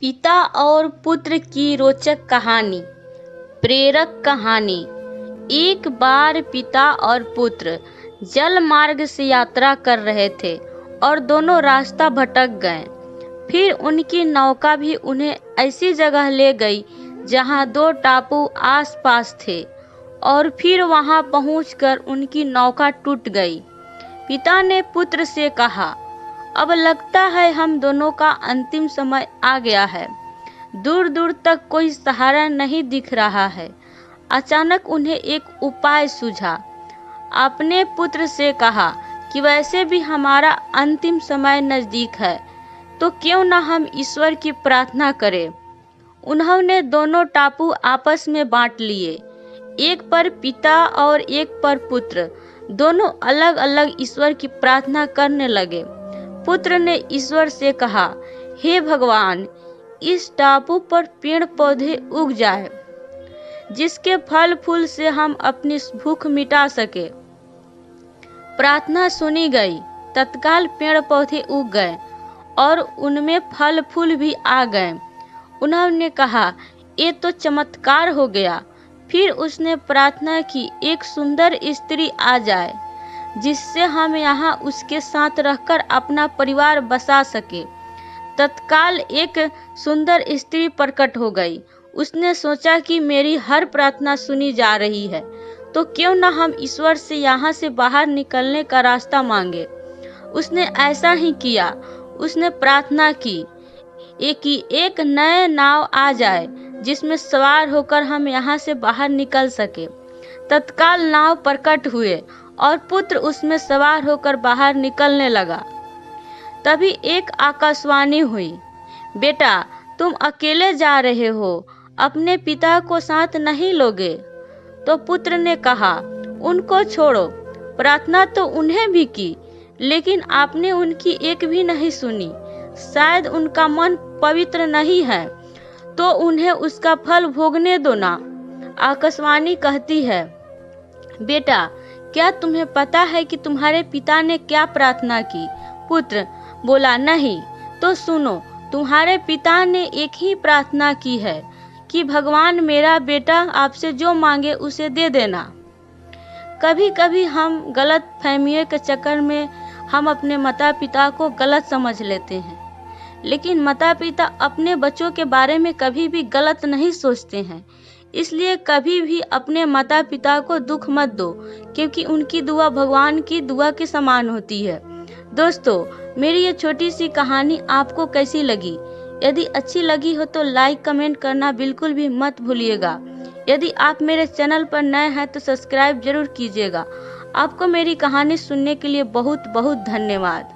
पिता और पुत्र की रोचक कहानी। प्रेरक कहानी। एक बार पिता और पुत्र जल मार्ग से यात्रा कर रहे थे और दोनों रास्ता भटक गए। फिर उनकी नौका भी उन्हें ऐसी जगह ले गई जहां दो टापू आसपास थे और फिर वहां पहुंचकर उनकी नौका टूट गई। पिता ने पुत्र से कहा, अब लगता है हम दोनों का अंतिम समय आ गया है। दूर दूर तक कोई सहारा नहीं दिख रहा है। अचानक उन्हें एक उपाय सूझा। अपने पुत्र से कहा कि वैसे भी हमारा अंतिम समय नजदीक है, तो क्यों न हम ईश्वर की प्रार्थना करें। उन्होंने दोनों टापू आपस में बांट लिए, एक पर पिता और एक पर पुत्र। दोनों अलग अलग ईश्वर की प्रार्थना करने लगे। पुत्र ने ईश्वर से कहा, हे भगवान, इस टापू पर पेड़ पौधे उग जाए जिसके फल फूल से हम अपनी भूख मिटा सके। प्रार्थना सुनी गई। तत्काल पेड़ पौधे उग गए और उनमें फल फूल भी आ गए। उन्होंने कहा, ये तो चमत्कार हो गया। फिर उसने प्रार्थना की, एक सुंदर स्त्री आ जाए जिससे हम यहाँ उसके साथ रहकर अपना परिवार बसा सके। तत्काल एक सुंदर स्त्री प्रकट हो गई। उसने सोचा कि मेरी हर प्रार्थना सुनी जा रही है, तो क्यों न हम ईश्वर से यहाँ से बाहर निकलने का रास्ता मांगे। उसने ऐसा ही किया। उसने प्रार्थना की कि एक नए नाव आ जाए जिसमें सवार होकर हम यहाँ से बाहर निकल सके। तत्काल नाव प्रकट हुए और पुत्र उसमें सवार होकर बाहर निकलने लगा। तभी एक आकाशवाणी हुई, बेटा, तुम अकेले जा रहे हो, अपने पिता को साथ नहीं लोगे। तो पुत्र ने कहा, उनको छोड़ो। प्रार्थना तो उन्हें भी की, लेकिन आपने उनकी एक भी नहीं सुनी। शायद उनका मन पवित्र नहीं है, तो उन्हें उसका फल भोगने दो ना। आकाशवाणी कहती है, बेटा, क्या तुम्हें पता है कि तुम्हारे पिता ने क्या प्रार्थना की। पुत्र बोला, नहीं। तो सुनो, तुम्हारे पिता ने एक ही प्रार्थना की है कि भगवान, मेरा बेटा आपसे जो मांगे उसे दे देना। कभी कभी हम गलत फहमियों के चक्कर में हम अपने माता पिता को गलत समझ लेते हैं, लेकिन माता पिता अपने बच्चों के बारे में कभी भी गलत नहीं सोचते हैं। इसलिए कभी भी अपने माता पिता को दुख मत दो, क्योंकि उनकी दुआ भगवान की दुआ के समान होती है। दोस्तों, मेरी ये छोटी सी कहानी आपको कैसी लगी? यदि अच्छी लगी हो तो लाइक कमेंट करना बिल्कुल भी मत भूलिएगा। यदि आप मेरे चैनल पर नए हैं तो सब्सक्राइब जरूर कीजिएगा। आपको मेरी कहानी सुनने के लिए बहुत बहुत धन्यवाद।